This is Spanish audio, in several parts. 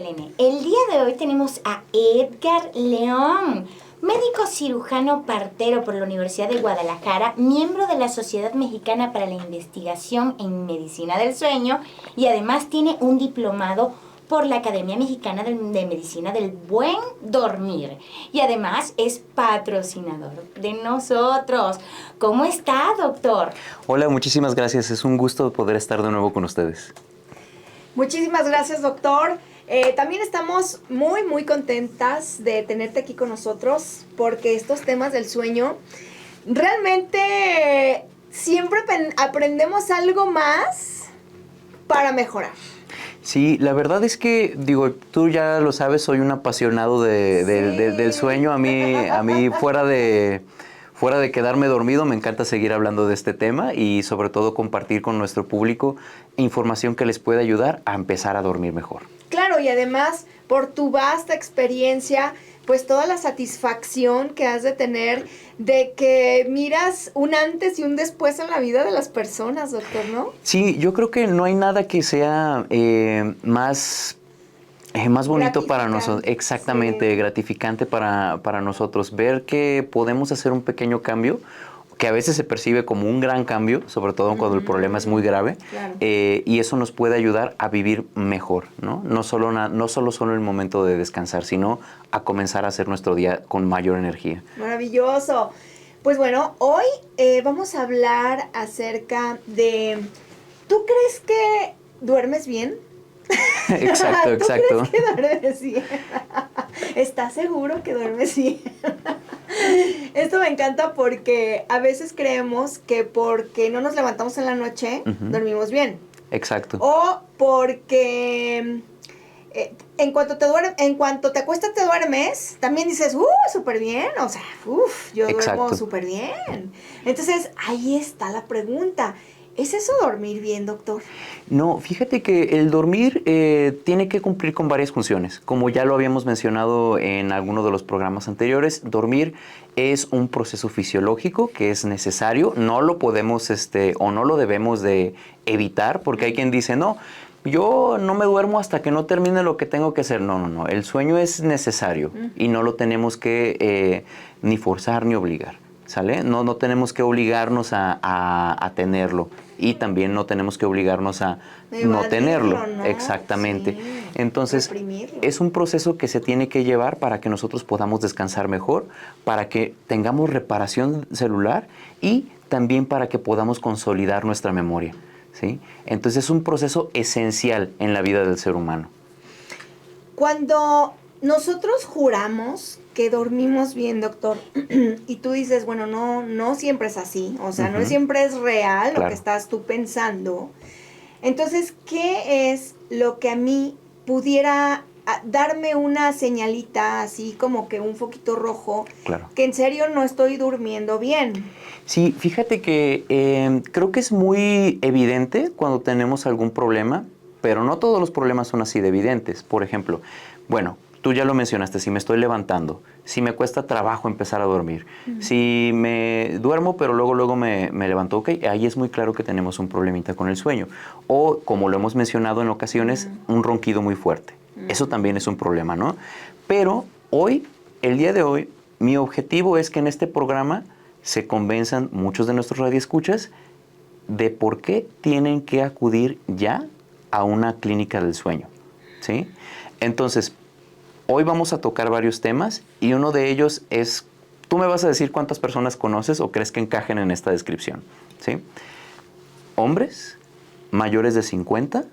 Selene. El día de hoy tenemos a Edgar León, médico cirujano partero por la Universidad de Guadalajara, miembro de la Sociedad Mexicana para la Investigación en Medicina del Sueño y además tiene un diplomado por la Academia Mexicana de Medicina del Buen Dormir. Y además es patrocinador de nosotros. ¿Cómo está, doctor? Hola, muchísimas gracias. Es un gusto poder estar de nuevo con ustedes. Muchísimas gracias, doctor. También estamos muy contentas de tenerte aquí con nosotros porque estos temas del sueño realmente siempre aprendemos algo más para mejorar. Sí, la verdad es que, digo, tú ya lo sabes, soy un apasionado del sueño. A mí fuera de quedarme dormido, me encanta seguir hablando de este tema y sobre todo compartir con nuestro público información que les pueda ayudar a empezar a dormir mejor. Claro, y además, por tu vasta experiencia, pues toda la satisfacción que has de tener de que miras un antes y un después en la vida de las personas, doctor, ¿no? Sí, yo creo que no hay nada que sea más bonito para nosotros, exactamente, sí. Gratificante para nosotros, ver que podemos hacer un pequeño cambio, que a veces se percibe como un gran cambio, sobre todo cuando el problema es muy grave, claro. Y eso nos puede ayudar a vivir mejor, ¿no? No solo el momento de descansar, sino a comenzar a hacer nuestro día con mayor energía. Maravilloso. Pues bueno, hoy vamos a hablar acerca de... ¿Tú crees que duermes bien? Exacto. ¿Tú crees que duermes bien? ¿Estás seguro que duermes bien? Esto me encanta porque a veces creemos que porque no nos levantamos en la noche, dormimos bien. Exacto. O porque en cuanto te acuestas te duermes, también dices, súper bien, o sea, yo duermo súper bien. Entonces, ahí está la pregunta. ¿Es eso dormir bien, doctor? No, fíjate que el dormir tiene que cumplir con varias funciones. Como ya lo habíamos mencionado en alguno de los programas anteriores, dormir es un proceso fisiológico que es necesario. No lo podemos o no lo debemos de evitar, porque hay quien dice, no, yo no me duermo hasta que no termine lo que tengo que hacer. No. El sueño es necesario y no lo tenemos que ni forzar ni obligar. ¿Sale? No tenemos que obligarnos a tenerlo y también no tenemos que obligarnos a no tenerlo. ¿No? Exactamente. Sí. Entonces, es un proceso que se tiene que llevar para que nosotros podamos descansar mejor, para que tengamos reparación celular y también para que podamos consolidar nuestra memoria, ¿sí? Entonces, es un proceso esencial en la vida del ser humano. Cuando nosotros juramos que dormimos bien, doctor, y tú dices, bueno, no siempre es así, o sea, no siempre es real lo que estás tú pensando. Entonces, ¿qué es lo que a mí pudiera darme una señalita, así como que un foquito rojo, que en serio no estoy durmiendo bien? Sí, fíjate que creo que es muy evidente cuando tenemos algún problema, pero no todos los problemas son así de evidentes. Por ejemplo, bueno, tú ya lo mencionaste, si me estoy levantando, si me cuesta trabajo empezar a dormir, si me duermo pero luego me levanto, ok, ahí es muy claro que tenemos un problemita con el sueño. O, como lo hemos mencionado en ocasiones, un ronquido muy fuerte. Eso también es un problema, ¿no? Pero el día de hoy, mi objetivo es que en este programa se convenzan muchos de nuestros radioescuchas de por qué tienen que acudir ya a una clínica del sueño, ¿sí? Entonces, hoy vamos a tocar varios temas y uno de ellos es, tú me vas a decir cuántas personas conoces o crees que encajen en esta descripción, ¿sí? Hombres mayores de 50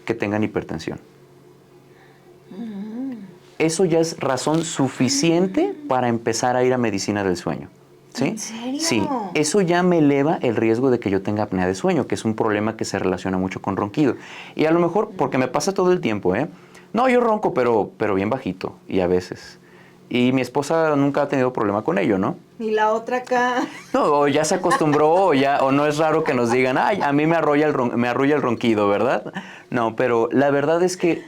que tengan hipertensión. Eso ya es razón suficiente para empezar a ir a medicina del sueño, ¿sí? ¿En serio? Sí, eso ya me eleva el riesgo de que yo tenga apnea de sueño, que es un problema que se relaciona mucho con ronquido. Y a lo mejor, porque me pasa todo el tiempo, no, yo ronco, pero bien bajito, y a veces. Y mi esposa nunca ha tenido problema con ello, ¿no? Y la otra acá. No, o ya se acostumbró, o no es raro que nos digan, ay, a mí me arrulla el ronquido, ¿verdad? No, pero la verdad es que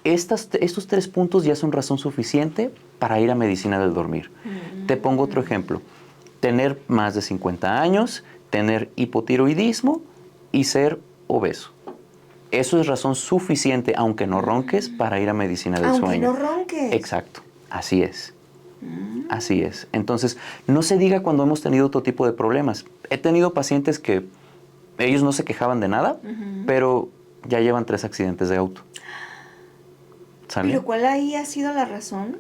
estos 3 puntos ya son razón suficiente para ir a medicina del dormir. Te pongo otro ejemplo. Tener más de 50 años, tener hipotiroidismo y ser obeso. eso es razón suficiente, aunque no ronques, para ir a medicina del sueño. Aunque no ronques. Exacto, así es. Así es. Entonces, no se diga cuando hemos tenido otro tipo de problemas. He tenido pacientes que ellos no se quejaban de nada, pero ya llevan 3 accidentes de auto. ¿Sale? ¿Pero cuál ahí ha sido la razón?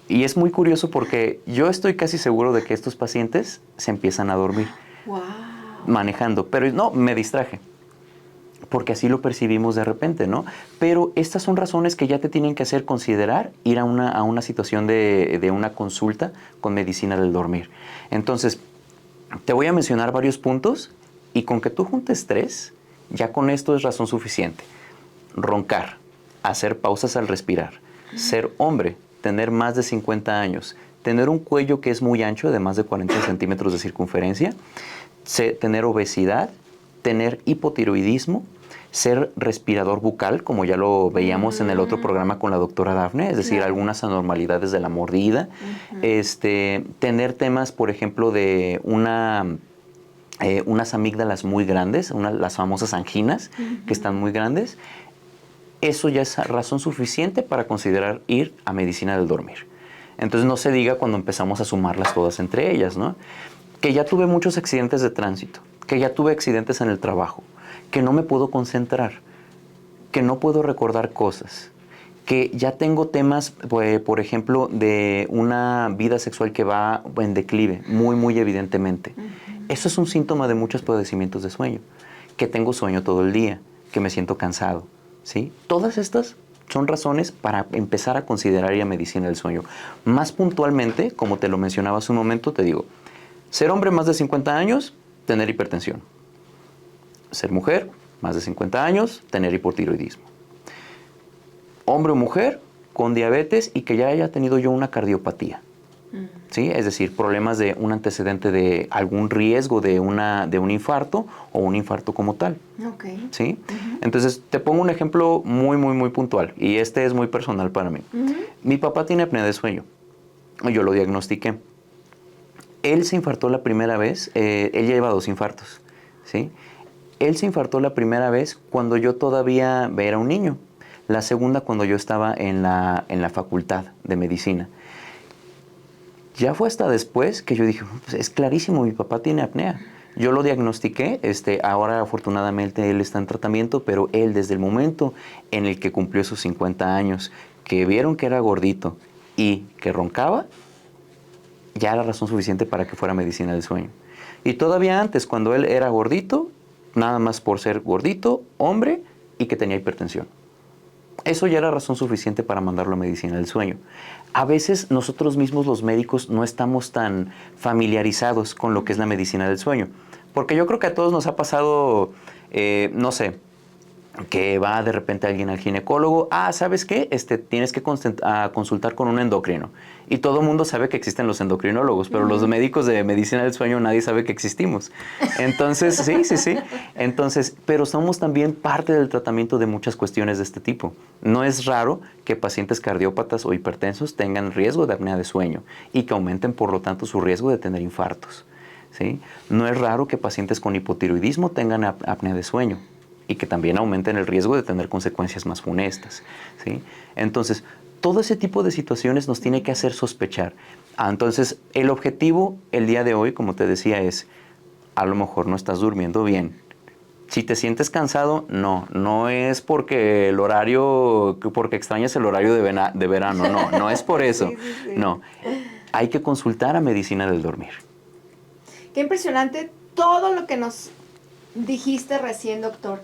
Y es muy curioso porque yo estoy casi seguro de que estos pacientes se empiezan a dormir. Wow. Manejando, pero no, me distraje. Porque así lo percibimos de repente, ¿no? Pero estas son razones que ya te tienen que hacer considerar ir a una situación de una consulta con medicina del dormir. Entonces, te voy a mencionar varios puntos y con que tú juntes 3, ya con esto es razón suficiente. Roncar, hacer pausas al respirar, ser hombre, tener más de 50 años, tener un cuello que es muy ancho, de más de 40 centímetros de circunferencia, tener obesidad, tener hipotiroidismo, ser respirador bucal, como ya lo veíamos en el otro programa con la doctora Dafne, es decir, algunas anormalidades de la mordida, tener temas, por ejemplo, de unas amígdalas muy grandes, las famosas anginas, que están muy grandes. Eso ya es razón suficiente para considerar ir a medicina del dormir. Entonces no se diga cuando empezamos a sumarlas todas entre ellas, ¿no? Que ya tuve muchos accidentes de tránsito, que ya tuve accidentes en el trabajo, que no me puedo concentrar, que no puedo recordar cosas, que ya tengo temas, por ejemplo, de una vida sexual que va en declive, muy evidentemente. Eso es un síntoma de muchos padecimientos de sueño, que tengo sueño todo el día, que me siento cansado, ¿sí? Todas estas son razones para empezar a considerar ir a medicina del sueño. Más puntualmente, como te lo mencionaba hace un momento, te digo, ser hombre más de 50 años, tener hipertensión. Ser mujer, más de 50 años, tener hipotiroidismo. Hombre o mujer con diabetes y que ya haya tenido yo una cardiopatía. ¿Sí? Es decir, problemas de un antecedente de algún riesgo de un infarto o un infarto como tal. Okay. ¿Sí? Entonces, te pongo un ejemplo muy puntual y este es muy personal para mí. Mi papá tiene apnea de sueño. Yo lo diagnostiqué. Él se infartó la primera vez, él ya lleva 2 infartos, ¿sí? Él se infartó la primera vez cuando yo todavía era un niño. La segunda cuando yo estaba en la facultad de medicina. Ya fue hasta después que yo dije, pues es clarísimo, mi papá tiene apnea. Yo lo diagnostiqué, ahora afortunadamente él está en tratamiento, pero él desde el momento en el que cumplió sus 50 años, que vieron que era gordito y que roncaba, ya era razón suficiente para que fuera medicina del sueño. Y todavía antes, cuando él era gordito, nada más por ser gordito, hombre y que tenía hipertensión. Eso ya era razón suficiente para mandarlo a medicina del sueño. A veces nosotros mismos los médicos no estamos tan familiarizados con lo que es la medicina del sueño. Porque yo creo que a todos nos ha pasado, no sé, que va de repente alguien al ginecólogo, ¿sabes qué? Tienes que consultar con un endocrino. Y todo el mundo sabe que existen los endocrinólogos, pero los médicos de medicina del sueño nadie sabe que existimos. Entonces, sí. Entonces, pero somos también parte del tratamiento de muchas cuestiones de este tipo. No es raro que pacientes cardiópatas o hipertensos tengan riesgo de apnea de sueño y que aumenten, por lo tanto, su riesgo de tener infartos, ¿sí? No es raro que pacientes con hipotiroidismo tengan apnea de sueño y que también aumenten el riesgo de tener consecuencias más funestas, ¿sí? Entonces, todo ese tipo de situaciones nos tiene que hacer sospechar. Entonces, el objetivo el día de hoy, como te decía, es, a lo mejor no estás durmiendo bien. Si te sientes cansado, no es porque porque extrañas el horario de verano, no es por eso. Sí. No, hay que consultar a medicina del dormir. Qué impresionante todo lo que nos dijiste recién, doctor.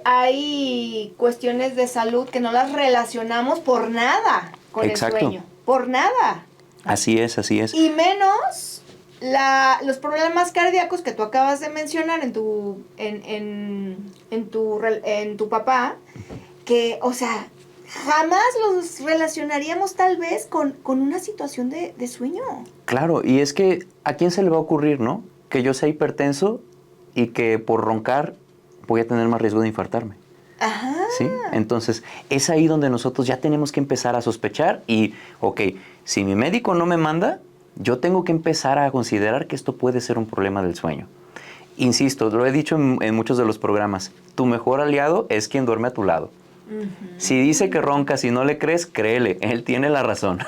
Hay cuestiones de salud que no las relacionamos por nada con Exacto. el sueño. Por nada. Así es. Y menos los problemas cardíacos que tú acabas de mencionar en tu papá, que, o sea, jamás los relacionaríamos tal vez con una situación de sueño. Claro, y es que ¿a quién se le va a ocurrir, no? Que yo sea hipertenso y que por roncar voy a tener más riesgo de infartarme. Ajá. ¿Sí? Entonces, es ahí donde nosotros ya tenemos que empezar a sospechar y, ok, si mi médico no me manda, yo tengo que empezar a considerar que esto puede ser un problema del sueño. Insisto, lo he dicho en muchos de los programas, tu mejor aliado es quien duerme a tu lado. Si dice que roncas y no le crees, créele, él tiene la razón.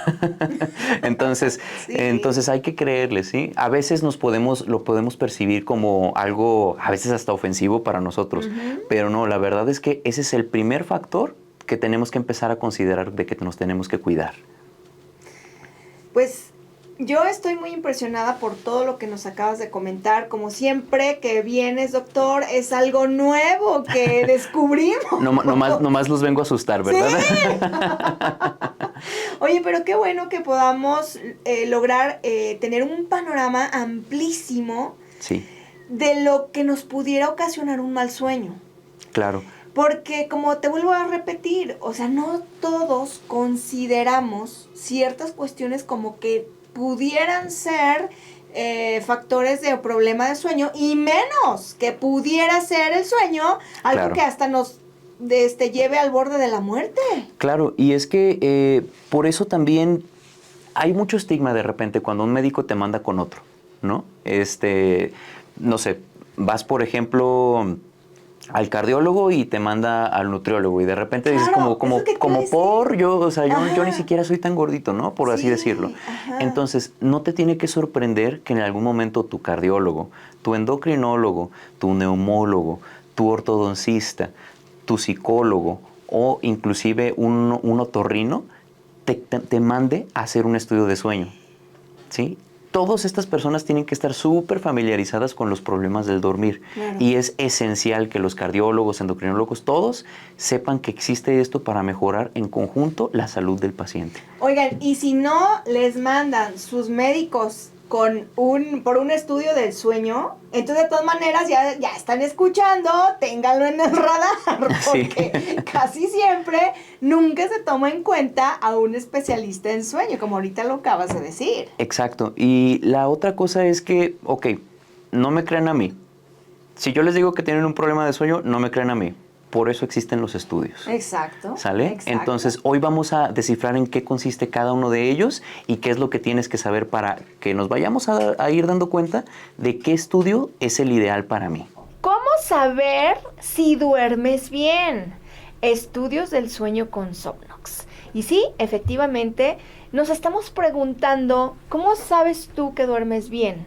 Entonces, sí. Entonces hay que creerle, ¿sí? A veces lo podemos percibir como algo, a veces hasta ofensivo para nosotros, pero no, la verdad es que ese es el primer factor que tenemos que empezar a considerar de que nos tenemos que cuidar. Pues yo estoy muy impresionada por todo lo que nos acabas de comentar. Como siempre que vienes, doctor, es algo nuevo que descubrimos. Nomás los vengo a asustar, ¿verdad? Sí. Oye, pero qué bueno que podamos lograr tener un panorama amplísimo sí. de lo que nos pudiera ocasionar un mal sueño. Claro. Porque, como te vuelvo a repetir, o sea, no todos consideramos ciertas cuestiones como que pudieran ser factores de problema de sueño, y menos que pudiera ser el sueño algo claro. que hasta nos lleve al borde de la muerte. Claro, y es que por eso también hay mucho estigma de repente cuando un médico te manda con otro, ¿no? No sé, vas por ejemplo al cardiólogo y te manda al nutriólogo y de repente dices yo ni siquiera soy tan gordito, ¿no? Por así decirlo. Ajá. Entonces, no te tiene que sorprender que en algún momento tu cardiólogo, tu endocrinólogo, tu neumólogo, tu ortodoncista, tu psicólogo o inclusive un otorrino te mande a hacer un estudio de sueño, ¿sí? Todas estas personas tienen que estar súper familiarizadas con los problemas del dormir. Claro. Y es esencial que los cardiólogos, endocrinólogos, todos sepan que existe esto para mejorar en conjunto la salud del paciente. Oigan, y si no les mandan sus médicos por un estudio del sueño, entonces de todas maneras ya están escuchando, ténganlo en el radar, porque sí. Casi siempre nunca se toma en cuenta a un especialista en sueño, como ahorita lo acabas de decir. Exacto, y la otra cosa es que, no me crean a mí. Si yo les digo que tienen un problema de sueño, no me crean a mí. Por eso existen los estudios. Exacto. ¿Sale? Exacto. Entonces, hoy vamos a descifrar en qué consiste cada uno de ellos y qué es lo que tienes que saber para que nos vayamos a ir dando cuenta de qué estudio es el ideal para mí. ¿Cómo saber si duermes bien? Estudios del sueño con Somnox. Y sí, efectivamente, nos estamos preguntando, ¿cómo sabes tú que duermes bien?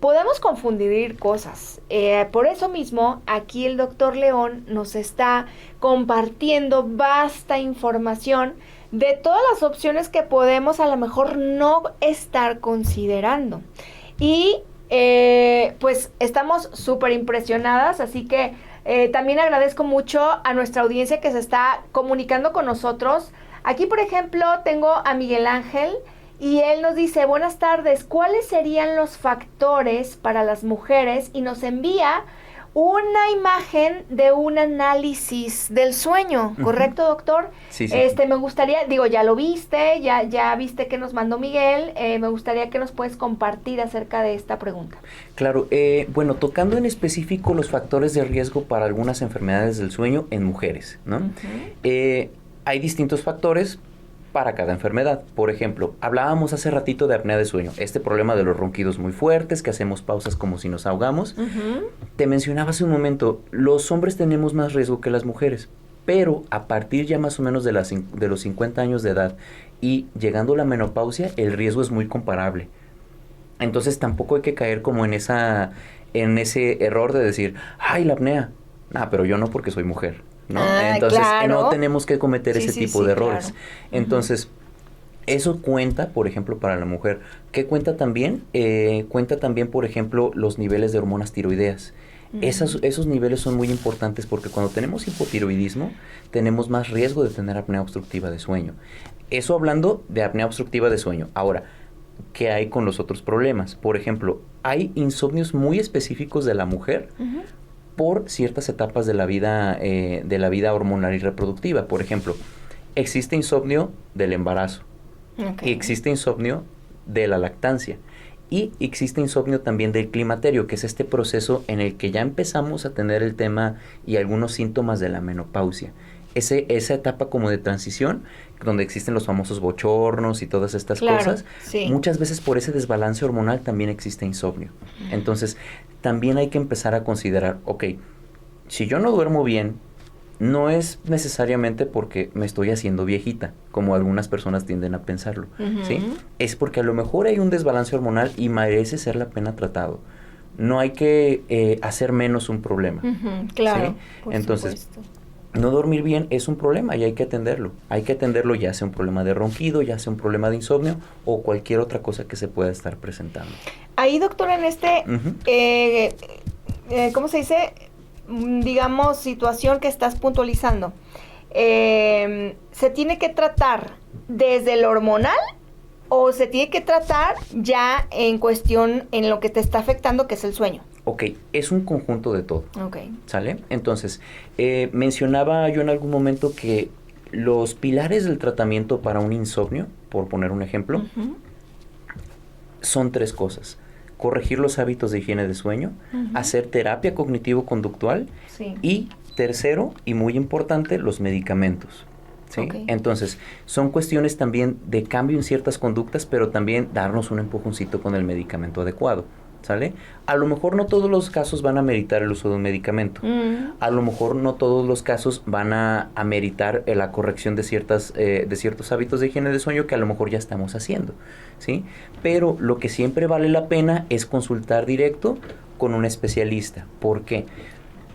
Podemos confundir cosas. Por eso mismo, aquí el doctor León nos está compartiendo vasta información de todas las opciones que podemos a lo mejor no estar considerando. Y pues estamos súper impresionadas, así que también agradezco mucho a nuestra audiencia que se está comunicando con nosotros. Aquí, por ejemplo, tengo a Miguel Ángel. Y él nos dice, buenas tardes, ¿cuáles serían los factores para las mujeres? Y nos envía una imagen de un análisis del sueño, ¿correcto, doctor? Sí, sí. Me gustaría, ya lo viste, ya viste que nos mandó Miguel, me gustaría que nos puedes compartir acerca de esta pregunta. Claro, bueno, tocando en específico los factores de riesgo para algunas enfermedades del sueño en mujeres, ¿no? Hay distintos factores para cada enfermedad. Por ejemplo, hablábamos hace ratito de apnea de sueño, este problema de los ronquidos muy fuertes, que hacemos pausas como si nos ahogamos. Te mencionaba hace un momento, los hombres tenemos más riesgo que las mujeres, pero a partir ya más o menos de los 50 años de edad y llegando a la menopausia, el riesgo es muy comparable. Entonces tampoco hay que caer como en ese error de decir, ¡ay, la apnea! Pero yo no porque soy mujer, ¿no? Entonces claro. No tenemos que cometer ese tipo de errores. Claro. Entonces, eso cuenta, por ejemplo, para la mujer. ¿Qué cuenta también? Cuenta también, por ejemplo, los niveles de hormonas tiroideas. Esos niveles son muy importantes porque cuando tenemos hipotiroidismo, tenemos más riesgo de tener apnea obstructiva de sueño. Eso hablando de apnea obstructiva de sueño. Ahora, ¿qué hay con los otros problemas? Por ejemplo, hay insomnios muy específicos de la mujer por ciertas etapas de la vida hormonal y reproductiva. Por ejemplo, existe insomnio del embarazo, y existe insomnio de la lactancia, y existe insomnio también del climaterio, que es este proceso en el que ya empezamos a tener el tema y algunos síntomas de la menopausia. esa etapa como de transición, donde existen los famosos bochornos y todas estas cosas, muchas veces por ese desbalance hormonal también existe insomnio. Entonces, también hay que empezar a considerar, ok, si yo no duermo bien, no es necesariamente porque me estoy haciendo viejita, como algunas personas tienden a pensarlo, ¿sí? Es porque a lo mejor hay un desbalance hormonal y merece ser la pena tratado. No hay que hacer menos un problema. Claro, ¿sí? Entonces, no dormir bien es un problema y hay que atenderlo. Hay que atenderlo ya sea un problema de ronquido, ya sea un problema de insomnio o cualquier otra cosa que se pueda estar presentando. Ahí, doctor, en ¿cómo se dice? Digamos, situación que estás puntualizando. ¿Se tiene que tratar desde lo hormonal o se tiene que tratar ya en cuestión en lo que te está afectando, que es el sueño? Ok, es un conjunto de todo. Ok. ¿Sale? Entonces, mencionaba yo en algún momento que los pilares del tratamiento para un insomnio, por poner un ejemplo, son 3 cosas. Corregir los hábitos de higiene de sueño, hacer terapia cognitivo-conductual y tercero, y muy importante, los medicamentos. ¿Sí? Okay. Entonces, son cuestiones también de cambio en ciertas conductas, pero también darnos un empujoncito con el medicamento adecuado. ¿Sale? A lo mejor no todos los casos van a meritar el uso de un medicamento. A lo mejor no todos los casos van a meritar la corrección de ciertos hábitos de higiene de sueño que a lo mejor ya estamos haciendo, ¿sí? Pero lo que siempre vale la pena es consultar directo con un especialista. ¿Por qué?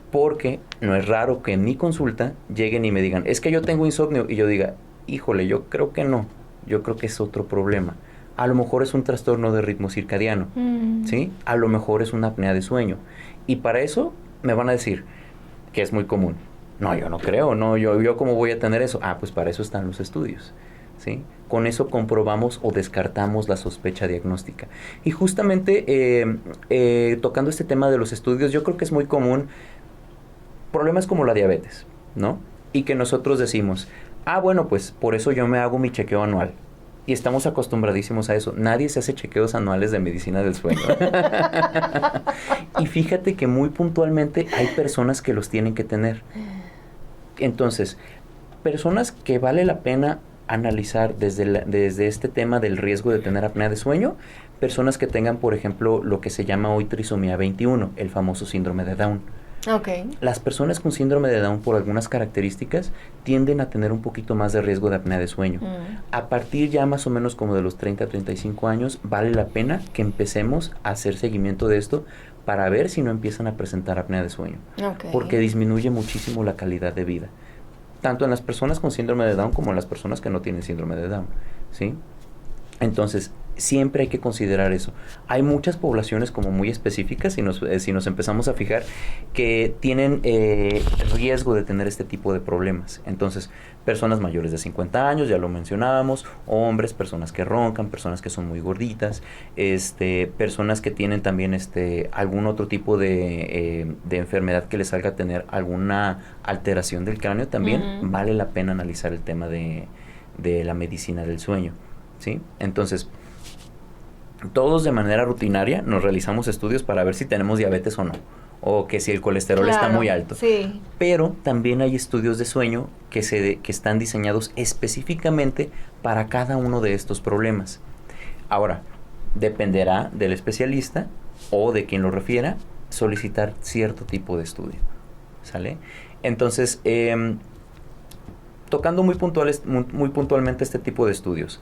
Porque no es raro que en mi consulta lleguen y me digan, es que yo tengo insomnio, y yo diga, híjole, yo creo que no, yo creo que es otro problema. A lo mejor es un trastorno de ritmo circadiano, ¿sí? A lo mejor es una apnea de sueño. Y para eso me van a decir, que es muy común, no, yo no creo, no, yo ¿cómo voy a tener eso? Ah, pues para eso están los estudios, ¿sí? Con eso comprobamos o descartamos la sospecha diagnóstica. Y justamente tocando este tema de los estudios, yo creo que es muy común problemas como la diabetes, ¿no? Y que nosotros decimos, bueno, pues por eso yo me hago mi chequeo anual. Y estamos acostumbradísimos a eso. Nadie se hace chequeos anuales de medicina del sueño. Y fíjate que muy puntualmente hay personas que los tienen que tener. Entonces, personas que vale la pena analizar desde este tema del riesgo de tener apnea de sueño, personas que tengan, por ejemplo, lo que se llama hoy trisomía 21, el famoso síndrome de Down. Okay. Las personas con síndrome de Down, por algunas características, tienden a tener un poquito más de riesgo de apnea de sueño. A partir ya más o menos como de los 30 a 35 años, vale la pena que empecemos a hacer seguimiento de esto para ver si no empiezan a presentar apnea de sueño. Okay. Porque disminuye muchísimo la calidad de vida. Tanto en las personas con síndrome de Down como en las personas que no tienen síndrome de Down, ¿sí? Entonces, siempre hay que considerar eso. Hay muchas poblaciones como muy específicas, si nos empezamos a fijar, que tienen riesgo de tener este tipo de problemas. Entonces, personas mayores de 50 años, ya lo mencionábamos, hombres, personas que roncan, personas que son muy gorditas, personas que tienen también algún otro tipo de enfermedad que les haga tener alguna alteración del cráneo, también vale la pena analizar el tema de la medicina del sueño, ¿sí? Entonces, todos de manera rutinaria nos realizamos estudios para ver si tenemos diabetes o no, o que si el colesterol está muy alto. Sí. Pero también hay estudios de sueño que están diseñados específicamente para cada uno de estos problemas. Ahora, dependerá del especialista o de quien lo refiera solicitar cierto tipo de estudio, ¿sale? Entonces, tocando muy puntualmente este tipo de estudios.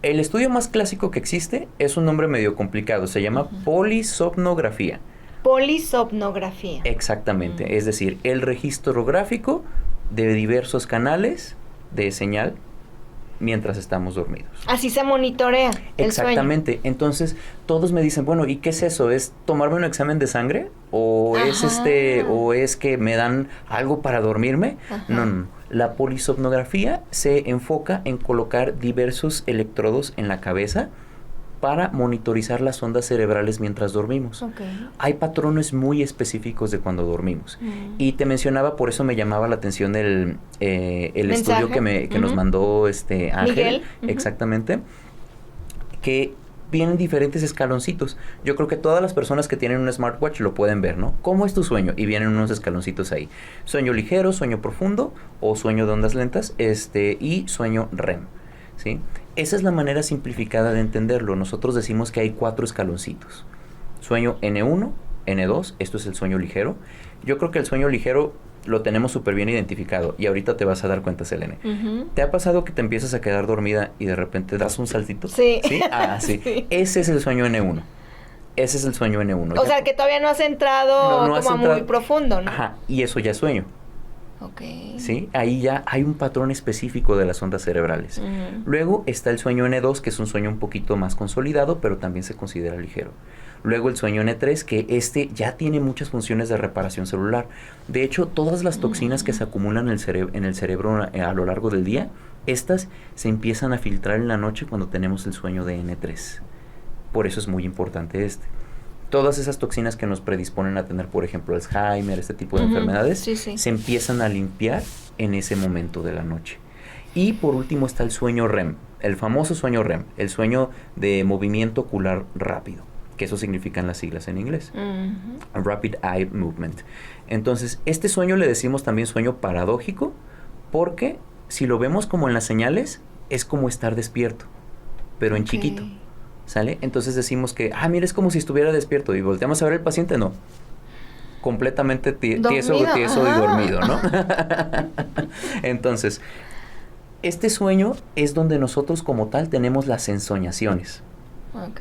El estudio más clásico que existe es un nombre medio complicado, se llama polisomnografía. Polisomnografía. Exactamente, es decir, el registro gráfico de diversos canales de señal mientras estamos dormidos. Así se monitorea el Exactamente. sueño. Entonces, todos me dicen, bueno, ¿y qué es eso? ¿Es tomarme un examen de sangre? ¿O es que me dan algo para dormirme? No. La polisomnografía se enfoca en colocar diversos electrodos en la cabeza para monitorizar las ondas cerebrales mientras dormimos. Okay. Hay patrones muy específicos de cuando dormimos. Y te mencionaba, por eso me llamaba la atención el estudio que nos mandó Ángel. Miguel. Exactamente. Que vienen diferentes escaloncitos. Yo creo que todas las personas que tienen un smartwatch lo pueden ver, ¿no? ¿Cómo es tu sueño? Y vienen unos escaloncitos ahí. Sueño ligero, sueño profundo o sueño de ondas lentas, y sueño REM, ¿sí? Esa es la manera simplificada de entenderlo. Nosotros decimos que hay 4 escaloncitos. Sueño N1, N2, esto es el sueño ligero. Yo creo que el sueño ligero lo tenemos súper bien identificado y ahorita te vas a dar cuenta, Selene. ¿Te ha pasado que te empiezas a quedar dormida y de repente das un saltito? Sí. ¿Sí? Ah, sí. Sí. Ese es el sueño N1. Ese es el sueño N1. O sea, que todavía no has entrado muy profundo, ¿no? Ajá, y eso ya es sueño. Ok. ¿Sí? Ahí ya hay un patrón específico de las ondas cerebrales. Luego está el sueño N2, que es un sueño un poquito más consolidado, pero también se considera ligero. Luego el sueño N3, que ya tiene muchas funciones de reparación celular. De hecho, todas las toxinas que se acumulan en el cerebro a lo largo del día, estas se empiezan a filtrar en la noche cuando tenemos el sueño de N3. Por eso es muy importante Todas esas toxinas que nos predisponen a tener, por ejemplo, Alzheimer, este tipo de enfermedades, se empiezan a limpiar en ese momento de la noche. Y por último está el sueño REM, el famoso sueño REM, el sueño de movimiento ocular rápido, que eso significan las siglas en inglés. Rapid Eye Movement. Entonces, este sueño le decimos también sueño paradójico, porque si lo vemos como en las señales, es como estar despierto, pero en chiquito. ¿Sale? Entonces decimos que, mira, es como si estuviera despierto. Y volteamos a ver al paciente, no. Completamente tieso y dormido, ¿no? Entonces, este sueño es donde nosotros como tal tenemos las ensoñaciones.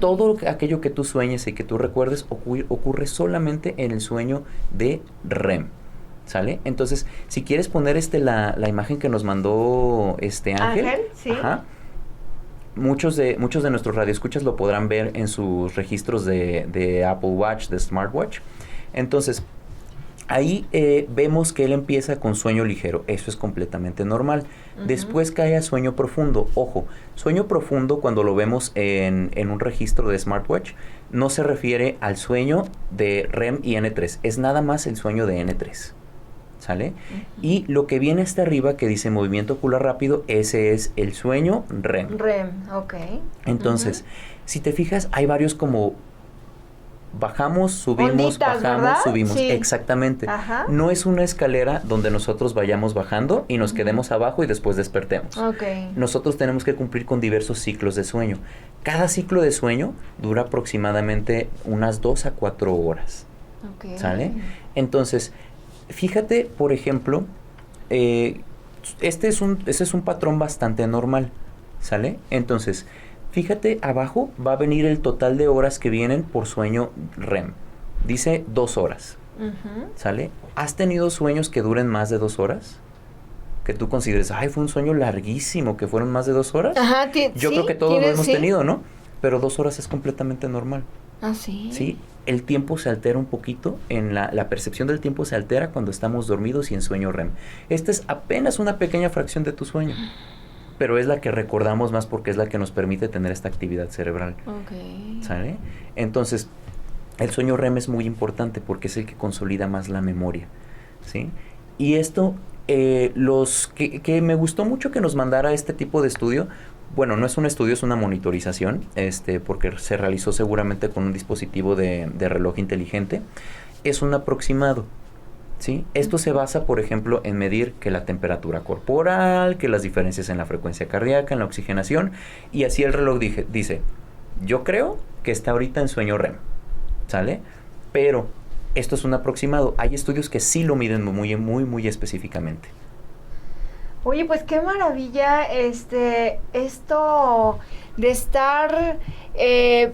Todo aquello que tú sueñes y que tú recuerdes ocurre solamente en el sueño de REM. ¿Sale? Entonces, si quieres poner la imagen que nos mandó Ángel. Sí. Ajá. Muchos de nuestros radioescuchas lo podrán ver en sus registros de Apple Watch, de Smartwatch. Entonces, ahí vemos que él empieza con sueño ligero. Eso es completamente normal. Después cae a sueño profundo. Ojo, sueño profundo cuando lo vemos en un registro de Smartwatch no se refiere al sueño de REM y N3. Es nada más el sueño de N3. ¿Sale? Y lo que viene hasta arriba, que dice movimiento ocular rápido, ese es el sueño REM. REM, ok. Entonces, si te fijas, hay varios como bajamos, subimos, onditas, bajamos, ¿verdad? subimos. Sí. Exactamente. Ajá. No es una escalera donde nosotros vayamos bajando y nos quedemos abajo y después despertemos. Okay. Nosotros tenemos que cumplir con diversos ciclos de sueño. Cada ciclo de sueño dura aproximadamente unas 2 a 4 horas. Okay. ¿Sale? Entonces, fíjate, por ejemplo, ese es un patrón bastante normal, ¿sale? Entonces, fíjate, abajo va a venir el total de horas que vienen por sueño REM. Dice 2 horas, ¿sale? ¿Has tenido sueños que duren más de 2 horas? Que tú consideres, fue un sueño larguísimo, que fueron más de 2 horas. Ajá, Yo creo que todos lo hemos tenido, ¿no? Pero 2 horas es completamente normal. ¿Ah, sí? Sí, el tiempo se altera un poquito, la percepción del tiempo se altera cuando estamos dormidos y en sueño REM. Esta es apenas una pequeña fracción de tu sueño, pero es la que recordamos más porque es la que nos permite tener esta actividad cerebral. Okay. ¿Sale? Entonces, el sueño REM es muy importante porque es el que consolida más la memoria, ¿sí? Y esto, que me gustó mucho que nos mandara este tipo de estudio. Bueno, no es un estudio, es una monitorización, porque se realizó seguramente con un dispositivo de reloj inteligente. Es un aproximado, ¿sí? Esto se basa, por ejemplo, en medir que la temperatura corporal, que las diferencias en la frecuencia cardíaca, en la oxigenación, y así el reloj dice, yo creo que está ahorita en sueño REM, ¿sale? Pero esto es un aproximado. Hay estudios que sí lo miden muy, muy, muy específicamente. Oye, pues qué maravilla esto de estar,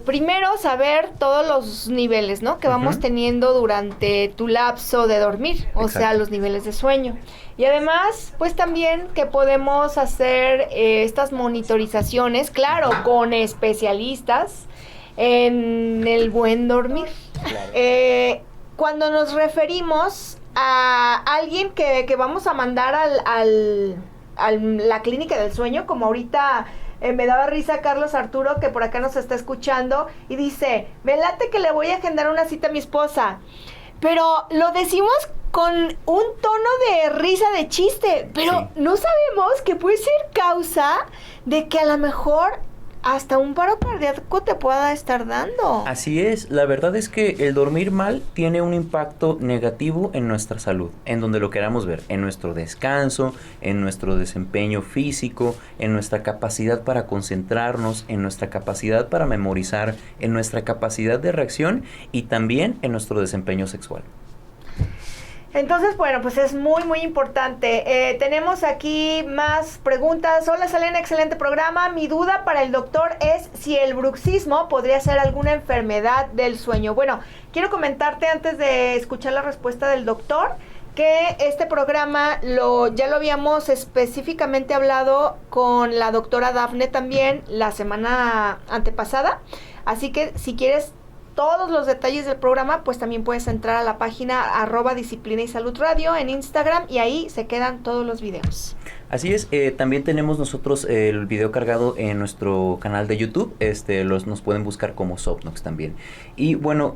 primero saber todos los niveles, ¿no? Que vamos teniendo durante tu lapso de dormir, o sea, los niveles de sueño. Y además, pues también que podemos hacer estas monitorizaciones, claro, con especialistas en el buen dormir. Claro. Cuando nos referimos a alguien que vamos a mandar a la clínica del sueño, como ahorita me daba risa Carlos Arturo, que por acá nos está escuchando, y dice, me late que le voy a agendar una cita a mi esposa, pero lo decimos con un tono de risa, de chiste, pero no sabemos que puede ser causa de que a lo mejor hasta un paro cardíaco te pueda estar dando. Así es, la verdad es que el dormir mal tiene un impacto negativo en nuestra salud, en donde lo queramos ver, en nuestro descanso, en nuestro desempeño físico, en nuestra capacidad para concentrarnos, en nuestra capacidad para memorizar, en nuestra capacidad de reacción y también en nuestro desempeño sexual. Entonces, bueno, pues es muy, muy importante. Tenemos aquí más preguntas. Hola, Selena, excelente programa. Mi duda para el doctor es si el bruxismo podría ser alguna enfermedad del sueño. Bueno, quiero comentarte antes de escuchar la respuesta del doctor que este programa ya lo habíamos específicamente hablado con la doctora Dafne también la semana antepasada. Así que si quieres todos los detalles del programa, pues también puedes entrar a la página @Disciplina y Salud Radio en Instagram y ahí se quedan todos los videos. Así es, también tenemos nosotros el video cargado en nuestro canal de YouTube, nos pueden buscar como Sopnox también. Y bueno,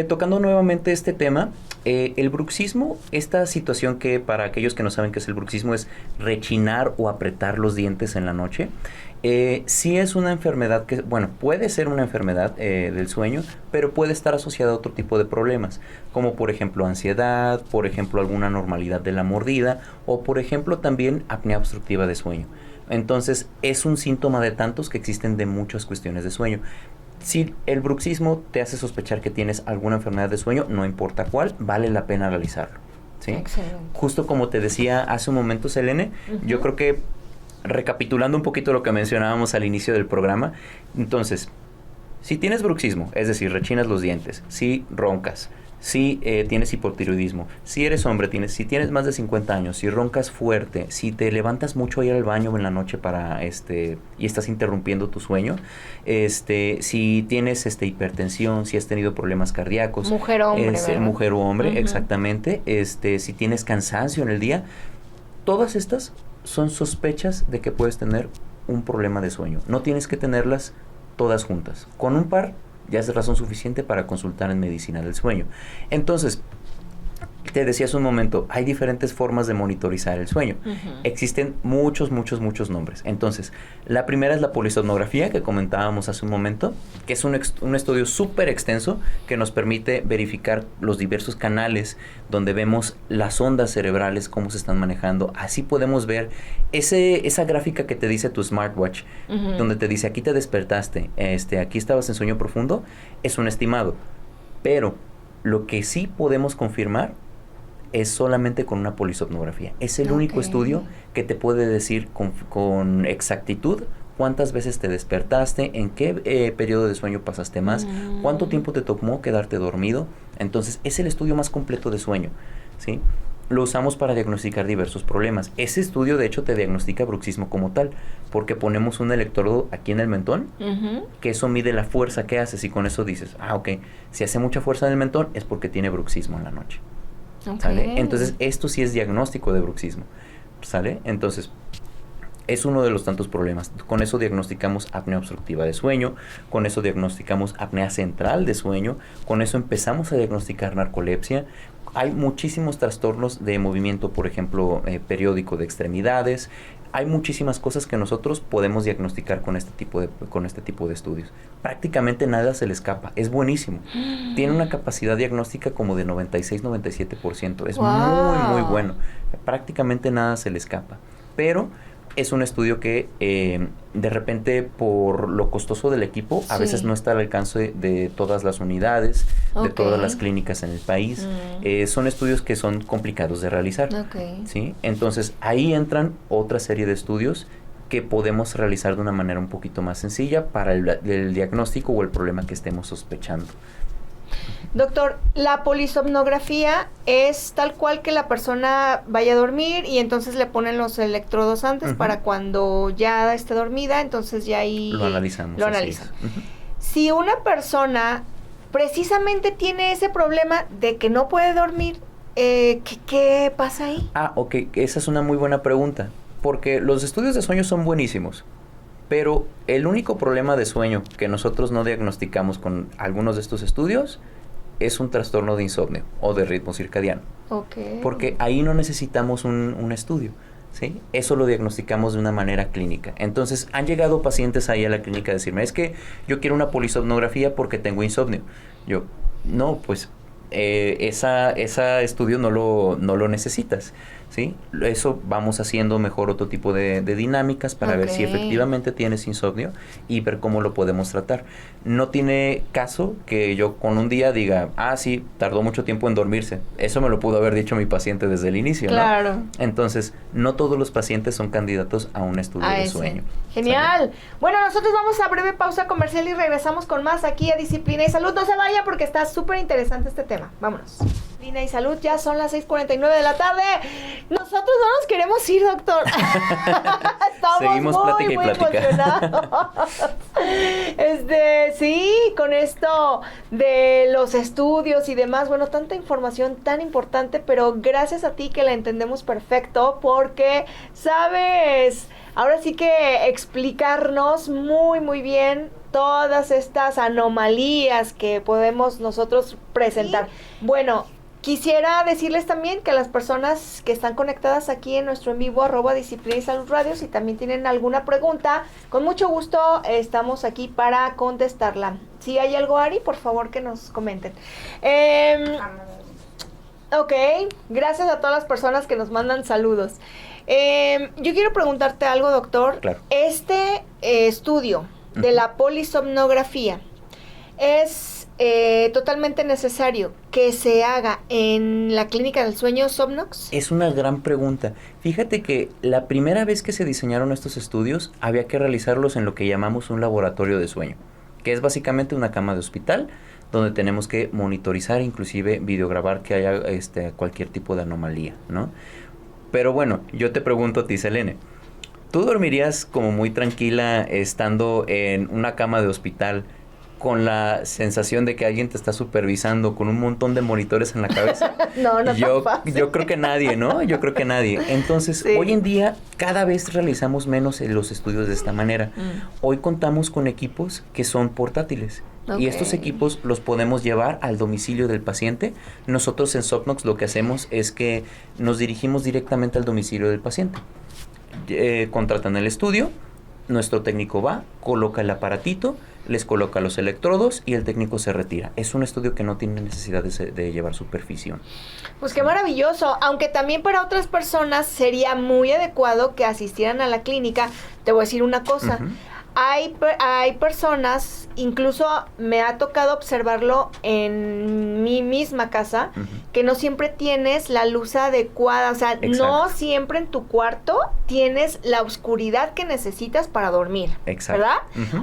tocando nuevamente este tema, el bruxismo, esta situación que para aquellos que no saben qué es el bruxismo es rechinar o apretar los dientes en la noche. Sí es una enfermedad que, bueno, puede ser una enfermedad del sueño, pero puede estar asociada a otro tipo de problemas, como por ejemplo ansiedad, por ejemplo alguna anormalidad de la mordida, o por ejemplo también apnea obstructiva de sueño. Entonces es un síntoma de tantos que existen de muchas cuestiones de sueño. Si el bruxismo te hace sospechar que tienes alguna enfermedad de sueño, no importa cuál, vale la pena realizarlo, ¿sí? Excelente. Justo como te decía hace un momento, Selene, yo creo que recapitulando un poquito lo que mencionábamos al inicio del programa, entonces, si tienes bruxismo, es decir, rechinas los dientes, si roncas, si tienes hipotiroidismo, si eres hombre, si tienes más de 50 años, si roncas fuerte, si te levantas mucho a ir al baño en la noche y estás interrumpiendo tu sueño, si tienes hipertensión, si has tenido problemas cardíacos, mujer o hombre, mujer o hombre, exactamente, si tienes cansancio en el día, todas estas son sospechas de que puedes tener un problema de sueño. No tienes que tenerlas todas juntas. Con un par ya es razón suficiente para consultar en medicina del sueño. Entonces, te decía hace un momento, hay diferentes formas de monitorizar el sueño. Existen muchos nombres. Entonces, la primera es la polisomnografía, que comentábamos hace un momento, que es un estudio súper extenso que nos permite verificar los diversos canales donde vemos las ondas cerebrales, cómo se están manejando. Así podemos ver esa gráfica que te dice tu smartwatch, donde te dice, aquí te despertaste, aquí estabas en sueño profundo, es un estimado. Pero lo que sí podemos confirmar es solamente con una polisomnografía. Es el único estudio que te puede decir con exactitud cuántas veces te despertaste, en qué periodo de sueño pasaste más, cuánto tiempo te tomó quedarte dormido. Entonces, es el estudio más completo de sueño, ¿sí? Lo usamos para diagnosticar diversos problemas. Ese estudio, de hecho, te diagnostica bruxismo como tal, porque ponemos un electrodo aquí en el mentón, que eso mide la fuerza que haces, y con eso dices, si hace mucha fuerza en el mentón, es porque tiene bruxismo en la noche. ¿Sale? Entonces, esto sí es diagnóstico de bruxismo, ¿sale? Entonces, es uno de los tantos problemas. Con eso diagnosticamos apnea obstructiva de sueño, con eso diagnosticamos apnea central de sueño, con eso empezamos a diagnosticar narcolepsia. Hay muchísimos trastornos de movimiento, por ejemplo, periódico de extremidades. Hay muchísimas cosas que nosotros podemos diagnosticar con este tipo de estudios. Prácticamente nada se le escapa. Es buenísimo. Tiene una capacidad diagnóstica como de 96-97%. Es muy bueno. Prácticamente nada se le escapa. Pero es un estudio que de repente, por lo costoso del equipo, a veces no está al alcance de todas las unidades, de todas las clínicas en el país. Son estudios que son complicados de realizar, ¿sí? Entonces, ahí entran otra serie de estudios que podemos realizar de una manera un poquito más sencilla para el diagnóstico o el problema que estemos sospechando. Doctor, la polisomnografía es tal cual que la persona vaya a dormir y entonces le ponen los electrodos antes para cuando ya esté dormida, entonces ya ahí lo analizamos. Si una persona precisamente tiene ese problema de que no puede dormir, ¿qué pasa ahí? Esa es una muy buena pregunta, porque los estudios de sueño son buenísimos, pero el único problema de sueño que nosotros no diagnosticamos con algunos de estos estudios es un trastorno de insomnio o de ritmo circadiano. Porque ahí no necesitamos un estudio. ¿sí? Eso lo diagnosticamos de una manera clínica. Entonces, han llegado pacientes ahí a la clínica a decirme, es que yo quiero una polisomnografía porque tengo insomnio. Yo, no, pues ese estudio no lo necesitas, ¿sí? Eso vamos haciendo mejor otro tipo de dinámicas para ver si efectivamente tienes insomnio y ver cómo lo podemos tratar. No tiene caso que yo con un día diga, sí, tardó mucho tiempo en dormirse. Eso me lo pudo haber dicho mi paciente desde el inicio, claro, ¿no? Entonces, no todos los pacientes son candidatos a un estudio de sueño. Genial. ¿Sale? Bueno, nosotros vamos a breve pausa comercial y regresamos con más aquí a Disciplina y Salud. No se vaya porque está súper interesante este tema. Vámonos. Disciplina y Salud, ya son las 6:49 de la tarde. Nosotros no nos queremos ir, doctor. Estamos seguimos muy emocionados. Sí, con esto de los estudios y demás, bueno, tanta información tan importante, pero gracias a ti que la entendemos perfecto, porque sabes, ahora sí que explicarnos muy, muy bien todas estas anomalías que podemos nosotros presentar. ¿Sí? Bueno, quisiera decirles también que las personas que están conectadas aquí en nuestro en vivo, @Disciplina y Salud Radio, si también tienen alguna pregunta, con mucho gusto estamos aquí para contestarla. Si hay algo, Ari, por favor que nos comenten. Ok, gracias a todas las personas que nos mandan saludos. Yo quiero preguntarte algo, doctor. Claro. Este estudio de la polisomnografía es totalmente necesario que se haga en la clínica del sueño Somnox. Es una gran pregunta. Fíjate que la primera vez que se diseñaron estos estudios había que realizarlos en lo que llamamos un laboratorio de sueño, que es básicamente una cama de hospital donde tenemos que monitorizar, inclusive videograbar que haya cualquier tipo de anomalía, ¿no? Pero bueno, yo te pregunto a ti, Selene, ¿tú dormirías como muy tranquila estando en una cama de hospital con la sensación de que alguien te está supervisando con un montón de monitores en la cabeza? No yo creo que nadie, ¿no? Yo creo que nadie. Entonces, sí, hoy en día cada vez realizamos menos los estudios de esta manera. Hoy contamos con equipos que son portátiles. Y estos equipos los podemos llevar al domicilio del paciente. Nosotros en Somnox lo que hacemos es que nos dirigimos directamente al domicilio del paciente. Contratan el estudio, nuestro técnico va, coloca el aparatito, les coloca los electrodos y el técnico se retira. Es un estudio que no tiene necesidad de llevar supervisión. Pues qué maravilloso, aunque también para otras personas sería muy adecuado que asistieran a la clínica. Te voy a decir una cosa, hay personas, incluso me ha tocado observarlo en mi misma casa, que no siempre tienes la luz adecuada, o sea, no siempre en tu cuarto tienes la oscuridad que necesitas para dormir, ¿verdad?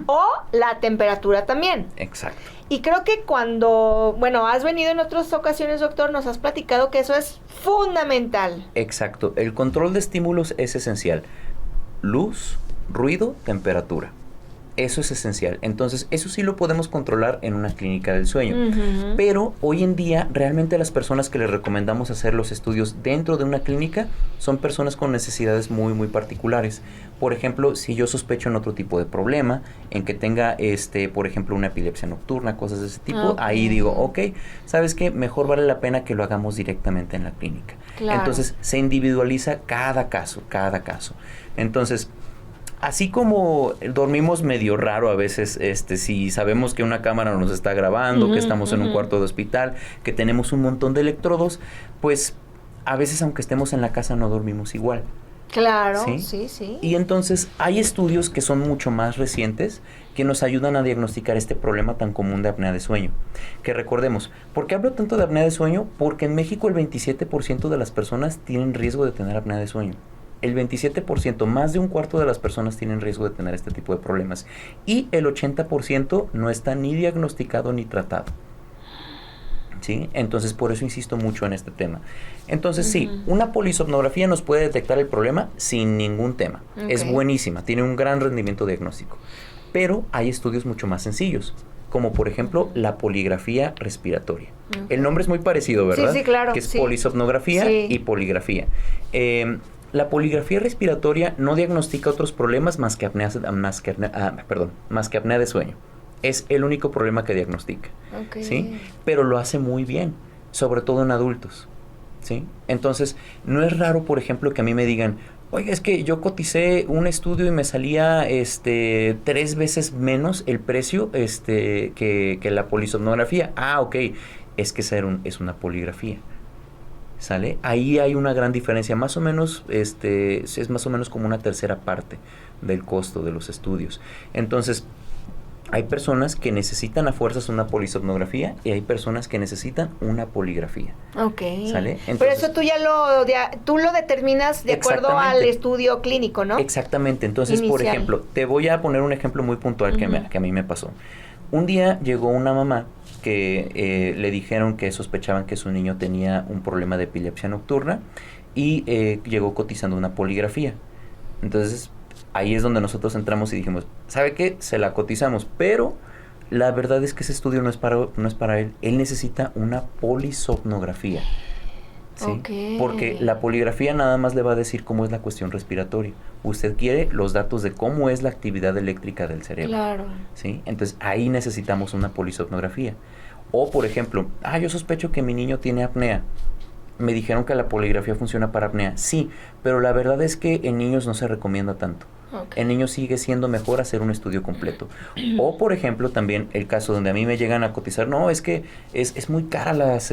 O la temperatura también. Exacto. Y creo que cuando, has venido en otras ocasiones, doctor, nos has platicado que eso es fundamental. Exacto. El control de estímulos es esencial. Luz, ruido, temperatura. Eso es esencial. Entonces, eso sí lo podemos controlar en una clínica del sueño. Pero hoy en día, realmente las personas que les recomendamos hacer los estudios dentro de una clínica son personas con necesidades muy, muy particulares. Por ejemplo, si yo sospecho en otro tipo de problema, en que tenga, por ejemplo, una epilepsia nocturna, cosas de ese tipo, ahí digo, ¿sabes qué? Mejor vale la pena que lo hagamos directamente en la clínica. Claro. Entonces, se individualiza cada caso. Entonces, así como dormimos medio raro a veces, si sabemos que una cámara nos está grabando, que estamos en un cuarto de hospital, que tenemos un montón de electrodos, pues a veces aunque estemos en la casa no dormimos igual. Claro, sí. Y entonces hay estudios que son mucho más recientes que nos ayudan a diagnosticar este problema tan común de apnea de sueño. Que recordemos, ¿por qué hablo tanto de apnea de sueño? Porque en México el 27% de las personas tienen riesgo de tener apnea de sueño. El 27%, más de un cuarto de las personas tienen riesgo de tener este tipo de problemas. Y el 80% no está ni diagnosticado ni tratado. ¿Sí? Entonces, por eso insisto mucho en este tema. Entonces, sí, una polisomnografía nos puede detectar el problema sin ningún tema. Es buenísima, tiene un gran rendimiento diagnóstico. Pero hay estudios mucho más sencillos, como por ejemplo la poligrafía respiratoria. El nombre es muy parecido, ¿verdad? Sí, claro. Que es polisomnografía y poligrafía. La poligrafía respiratoria no diagnostica otros problemas más que apnea de sueño. Es el único problema que diagnostica. ¿Sí? Pero lo hace muy bien, sobre todo en adultos. ¿Sí? Entonces, no es raro, por ejemplo, que a mí me digan, Oiga, es que yo coticé un estudio y me salía 3 veces menos el precio que la polisomnografía. Ah, ok, es que es una poligrafía. ¿Sale? Ahí hay una gran diferencia, más o menos, es más o menos como una tercera parte del costo de los estudios. Entonces, hay personas que necesitan a fuerzas una polisomnografía y hay personas que necesitan una poligrafía. Ok. ¿Sale? Entonces, pero eso tú lo determinas de acuerdo al estudio clínico, ¿no? Exactamente. Entonces, por ejemplo, te voy a poner un ejemplo muy puntual que a mí me pasó. Un día llegó una mamá que le dijeron que sospechaban que su niño tenía un problema de epilepsia nocturna y llegó cotizando una poligrafía. Entonces, ahí es donde nosotros entramos y dijimos, ¿sabe qué? Se la cotizamos, pero la verdad es que ese estudio no es para él. Él necesita una polisomnografía. ¿Sí? Okay. Porque la poligrafía nada más le va a decir cómo es la cuestión respiratoria. Usted quiere los datos de cómo es la actividad eléctrica del cerebro. Claro. ¿Sí? Entonces ahí necesitamos una polisomnografía. O por ejemplo, yo sospecho que mi niño tiene apnea. Me dijeron que la poligrafía funciona para apnea. Sí, pero la verdad es que en niños no se recomienda tanto. Okay. En niños sigue siendo mejor hacer un estudio completo. O, por ejemplo, también el caso donde a mí me llegan a cotizar, no, es que es muy cara las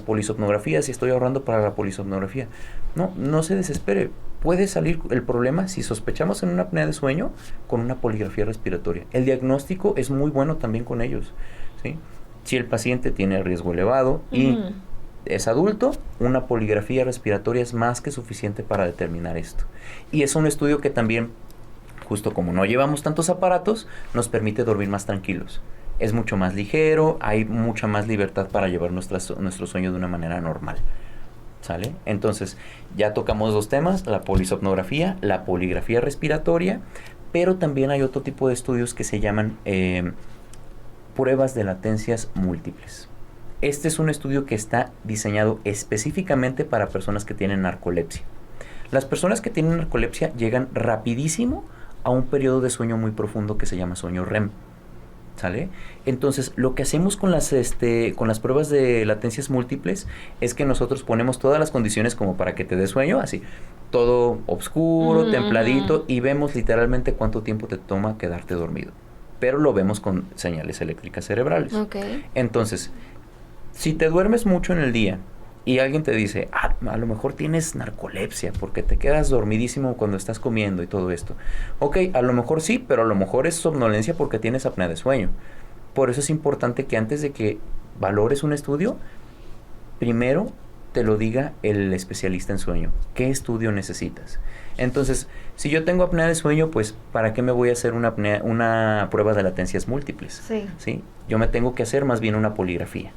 polisomnografías y estoy ahorrando para la polisomnografía. No se desespere. Puede salir el problema si sospechamos en una apnea de sueño con una poligrafía respiratoria. El diagnóstico es muy bueno también con ellos, ¿sí? Si el paciente tiene riesgo elevado y es adulto, una poligrafía respiratoria es más que suficiente para determinar esto. Y es un estudio que también, justo como no llevamos tantos aparatos, nos permite dormir más tranquilos. Es mucho más ligero, hay mucha más libertad para llevar nuestro sueño de una manera normal. ¿Sale? Entonces, ya tocamos 2 temas, la polisomnografía, la poligrafía respiratoria, pero también hay otro tipo de estudios que se llaman pruebas de latencias múltiples. Este es un estudio que está diseñado específicamente para personas que tienen narcolepsia. Las personas que tienen narcolepsia llegan rapidísimo a un periodo de sueño muy profundo que se llama sueño REM. ¿Sale? Entonces, lo que hacemos con las pruebas de latencias múltiples es que nosotros ponemos todas las condiciones como para que te dé sueño, así, todo oscuro, templadito, y vemos literalmente cuánto tiempo te toma quedarte dormido. Pero lo vemos con señales eléctricas cerebrales. Okay. Entonces, si te duermes mucho en el día y alguien te dice, a lo mejor tienes narcolepsia porque te quedas dormidísimo cuando estás comiendo y todo esto. Ok, a lo mejor sí, pero a lo mejor es somnolencia porque tienes apnea de sueño. Por eso es importante que antes de que valores un estudio, primero te lo diga el especialista en sueño. ¿Qué estudio necesitas? Entonces, si yo tengo apnea de sueño, pues, ¿para qué me voy a hacer una prueba de latencias múltiples? ¿Sí? Yo me tengo que hacer más bien una poligrafía.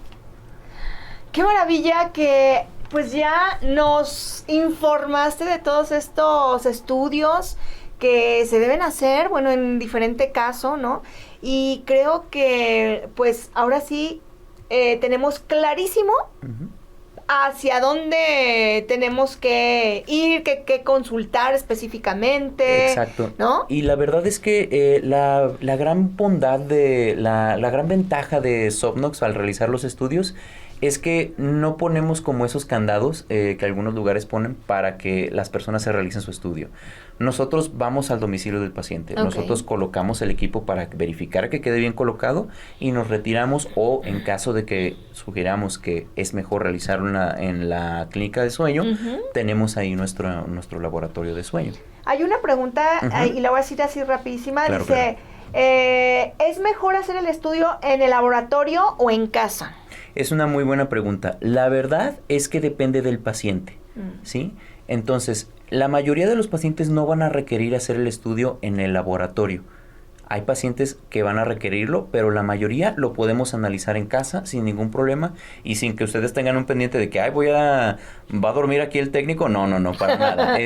Qué maravilla que pues ya nos informaste de todos estos estudios que se deben hacer, bueno, en diferente caso, ¿no? Y creo que pues ahora sí tenemos clarísimo hacia dónde tenemos que ir, que consultar específicamente. Exacto. ¿No? Y la verdad es que la gran bondad la gran ventaja de Sopnox al realizar los estudios es que no ponemos como esos candados que algunos lugares ponen para que las personas se realicen su estudio. Nosotros vamos al domicilio del paciente. Okay. Nosotros colocamos el equipo para verificar que quede bien colocado y nos retiramos, o en caso de que sugiramos que es mejor realizarlo en la clínica de sueño, tenemos ahí nuestro laboratorio de sueño. Hay una pregunta, y la voy a decir así rapidísima. Claro, dice, ¿es mejor hacer el estudio en el laboratorio o en casa? Es una muy buena pregunta. La verdad es que depende del paciente, ¿sí? Entonces, la mayoría de los pacientes no van a requerir hacer el estudio en el laboratorio. Hay pacientes que van a requerirlo, pero la mayoría lo podemos analizar en casa sin ningún problema y sin que ustedes tengan un pendiente de que, va a dormir aquí el técnico. No, para nada.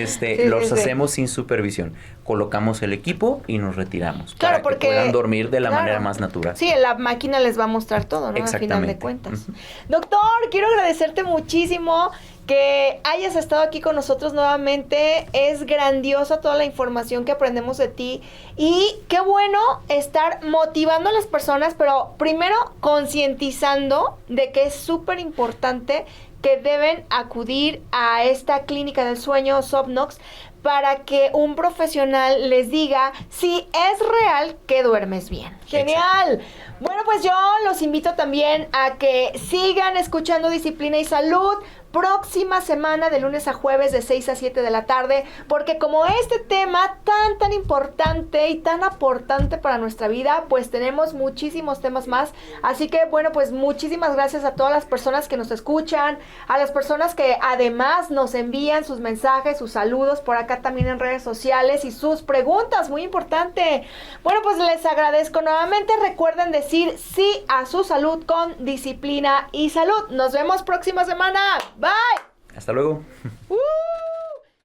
Los hacemos sin supervisión. Colocamos el equipo y nos retiramos. Claro, para que puedan dormir de la manera más natural. Sí, la máquina les va a mostrar todo, ¿no? Exactamente. Al final de cuentas. Doctor, quiero agradecerte muchísimo que hayas estado aquí con nosotros nuevamente. Es grandiosa toda la información que aprendemos de ti y qué bueno estar motivando a las personas, pero primero concientizando de que es súper importante que deben acudir a esta clínica del sueño Somnox para que un profesional les diga si es real que duermes bien. ¡Genial! Bueno, pues yo los invito también a que sigan escuchando Disciplina y Salud. Próxima semana, de lunes a jueves, de 6 a 7 de la tarde, porque como este tema tan importante y tan aportante para nuestra vida, pues tenemos muchísimos temas más. Así que, bueno, pues muchísimas gracias a todas las personas que nos escuchan, a las personas que además nos envían sus mensajes, sus saludos por acá también en redes sociales y sus preguntas, muy importante. Bueno, pues les agradezco nuevamente. Recuerden decir sí a su salud con Disciplina y Salud. Nos vemos próxima semana. Bye. Hasta luego.